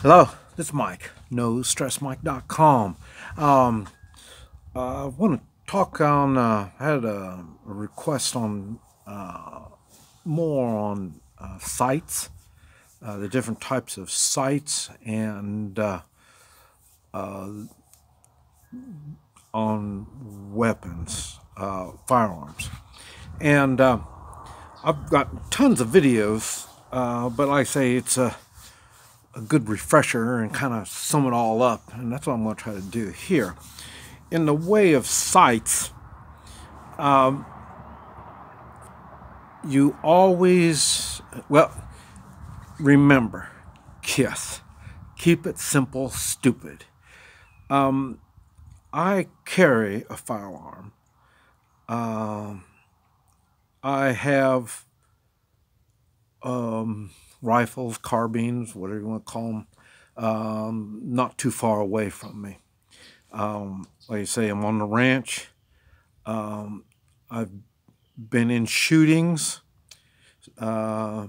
Hello, this is Mike, Nostressmike.com. I want to talk on, I had a request on more on sights, the different types of sights, and on weapons, firearms. And I've got tons of videos, but like I say, it's a good refresher and kind of sum it all up, and that's what I'm going to try to do here. In the way of sights, you always, well, remember, KISS. Keep it simple, stupid. I carry a firearm. I have rifles, carbines, whatever you want to call them, not too far away from me. Like I say, I'm on the ranch. I've been in shootings. I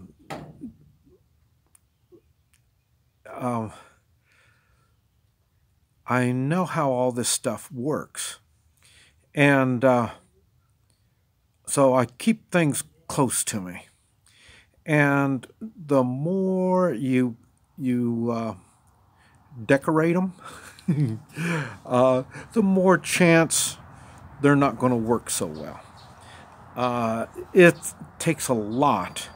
know how all this stuff works. And so I keep things close to me. And the more you decorate them, the more chance they're not going to work so well. It takes a lot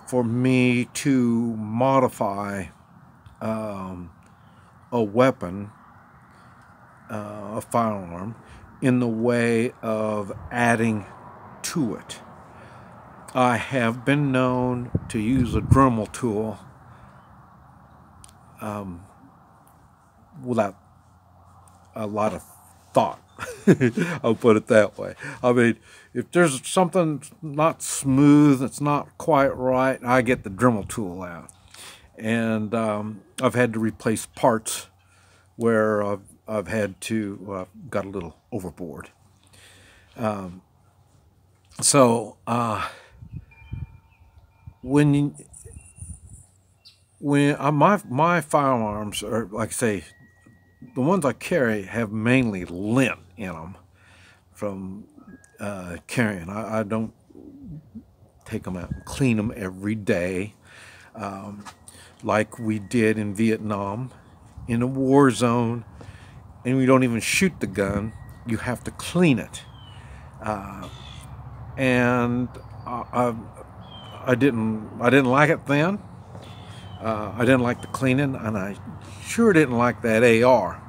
for me to modify a weapon, a firearm, in the way of adding to it. I have been known to use a Dremel tool without a lot of thought. I'll put it that way. I mean, if there's something not smooth, it's not quite right, I get the Dremel tool out. And I've had to replace parts where I've had to, got a little overboard. So when my firearms are, like I say, the ones I carry have mainly lint in them from carrying. I don't take them out and clean them every day, like we did in Vietnam, in a war zone, and we don't even shoot the gun. You have to clean it, and I didn't like it then. I didn't like the cleaning, and I sure didn't like that AR.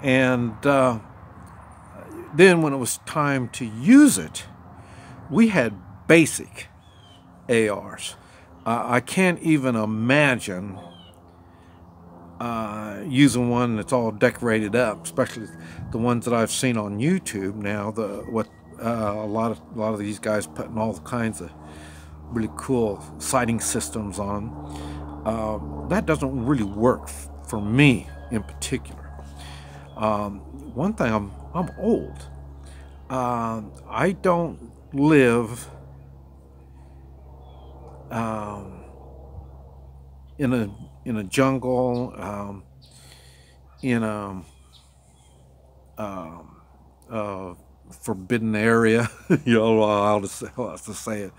And then when it was time to use it, we had basic ARs. I can't even imagine using one that's all decorated up, especially the ones that I've seen on YouTube now. A lot of these guys putting all kinds of really cool sighting systems on. That doesn't really work for me in particular. One thing, I'm old. I don't live in a jungle, in a forbidden area. You know, I'll just say it.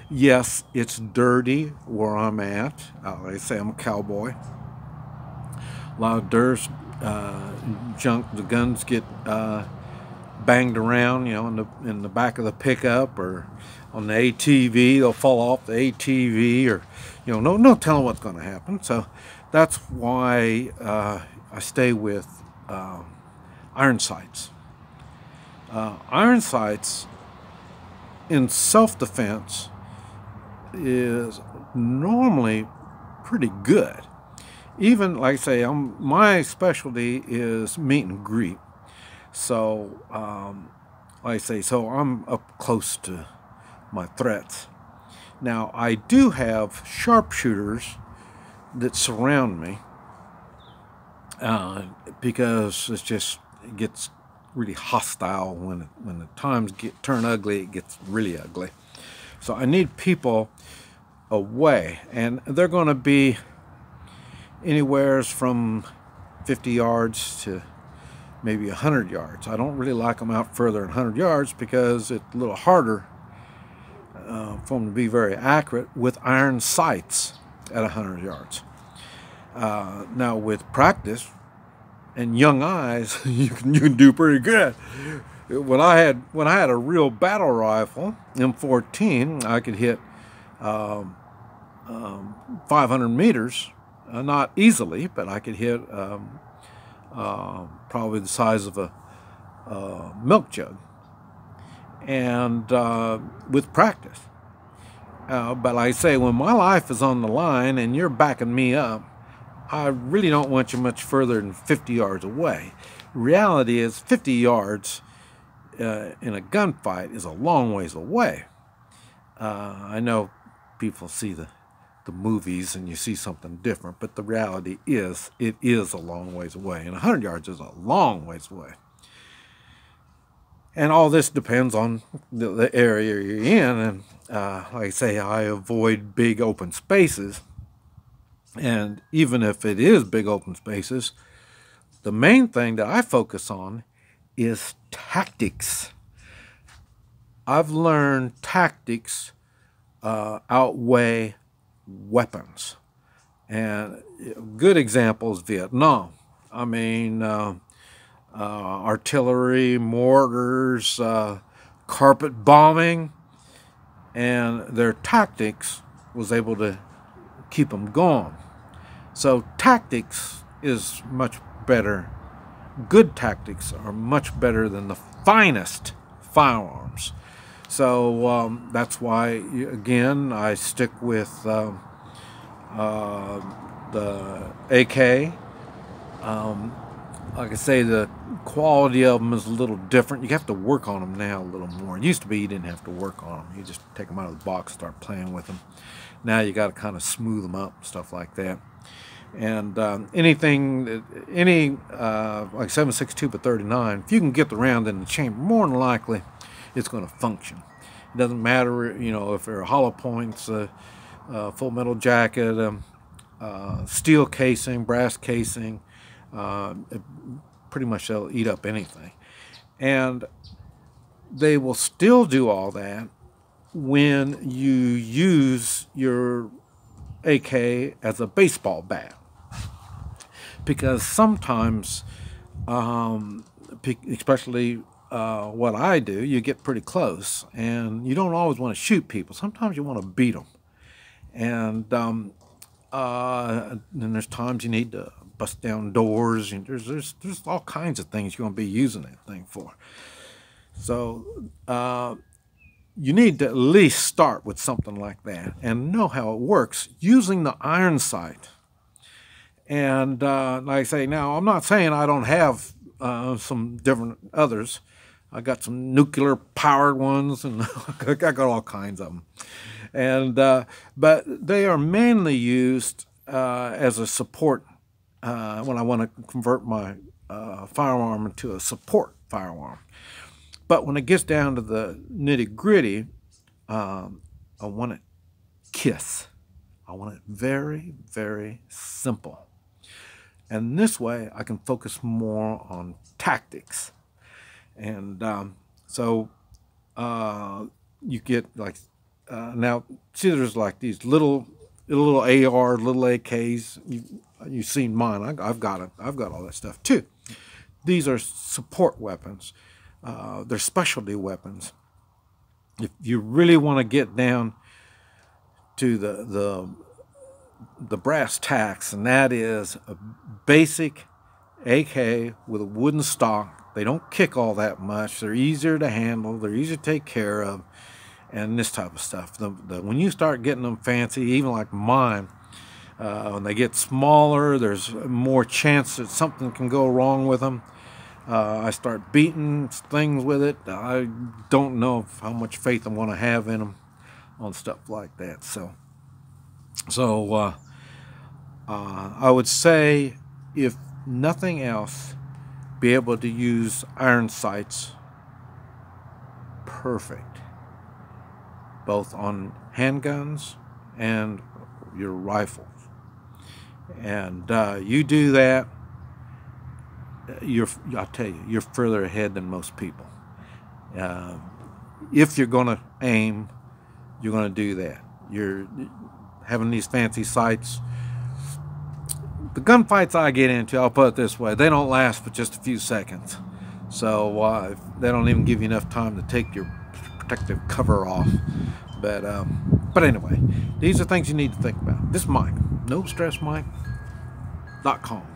Yes, it's dirty where I'm at. Like I say, I'm a cowboy. A lot of dirt, junk. The guns get banged around, you know, in the back of the pickup or on the ATV. They'll fall off the ATV, or no telling what's going to happen. So that's why I stay with iron sights. Iron sights in self-defense is normally pretty good. Even, like I say, my specialty is meet and greet. So, like I say, so I'm up close to my threats. Now, I do have sharpshooters that surround me because it gets really hostile when the times turn ugly. It gets really ugly. So I need people away, and they're going to be anywhere from 50 yards to maybe 100 yards. I don't really like them out further than 100 yards because it's a little harder for them to be very accurate with iron sights at 100 yards. Now with practice and young eyes, you can do pretty good. When I had a real battle rifle, M14, I could hit 500 meters, not easily, but I could hit probably the size of a milk jug, and with practice. But like I say, when my life is on the line and you're backing me up, I really don't want you much further than 50 yards away. Reality is 50 yards in a gunfight is a long ways away. I know people see the movies and you see something different, but the reality is it is a long ways away, and 100 yards is a long ways away. And all this depends on the area you're in, and like I say, I avoid big open spaces. And even if it is big open spaces, the main thing that I focus on is tactics. I've learned tactics outweigh weapons. And a good example is Vietnam. I mean, artillery, mortars, carpet bombing, and their tactics was able to keep them going. So tactics is much better. Good tactics are much better than the finest firearms. So that's why, again, I stick with the AK. Like I say, the quality of them is a little different. You have to work on them now a little more. It used to be you didn't have to work on them. You just take them out of the box, start playing with them. Now you got to kind of smooth them up, stuff like that. And anything, like 7.62 by 39, if you can get the round in the chamber, more than likely it's going to function. It doesn't matter, you know, if they're hollow points, full metal jacket, steel casing, brass casing, pretty much they'll eat up anything. And they will still do all that when you use your AK as a baseball bat. Because sometimes, especially what I do, you get pretty close and you don't always want to shoot people. Sometimes you want to beat them. And then there's times you need to bust down doors, and there's all kinds of things you're going to be using that thing for. So you need to at least start with something like that and know how it works using the iron sight. And like I say, now I'm not saying I don't have some different others. I got some nuclear powered ones, and I got all kinds of them. And but they are mainly used as a support when I want to convert my firearm into a support firearm. But when it gets down to the nitty gritty, I want it KISS. I want it very, very simple. And this way I can focus more on tactics. And so you get like, now see, there's like these little AR, little AKs. You've seen mine. I've got it. I've got all that stuff too. These are support weapons. They're specialty weapons. If you really want to get down to the brass tacks, and that is a basic AK with a wooden stock. They don't kick all that much. They're easier to handle. They're easier to take care of, and this type of stuff. When you start getting them fancy, even like mine, when they get smaller, there's more chance that something can go wrong with them. I start beating things with it. I don't know how much faith I'm going to have in them on stuff like that. So I would say, if nothing else, be able to use iron sights perfect, both on handguns and your rifles. And you do that, I'll tell you, you're further ahead than most people. If you're going to aim, you're going to do that. You're having these fancy sights. The gunfights I get into, I'll put it this way, they don't last but just a few seconds. So they don't even give you enough time to take your protective cover off. But anyway, these are things you need to think about. This is Mike, Nostressmike.com.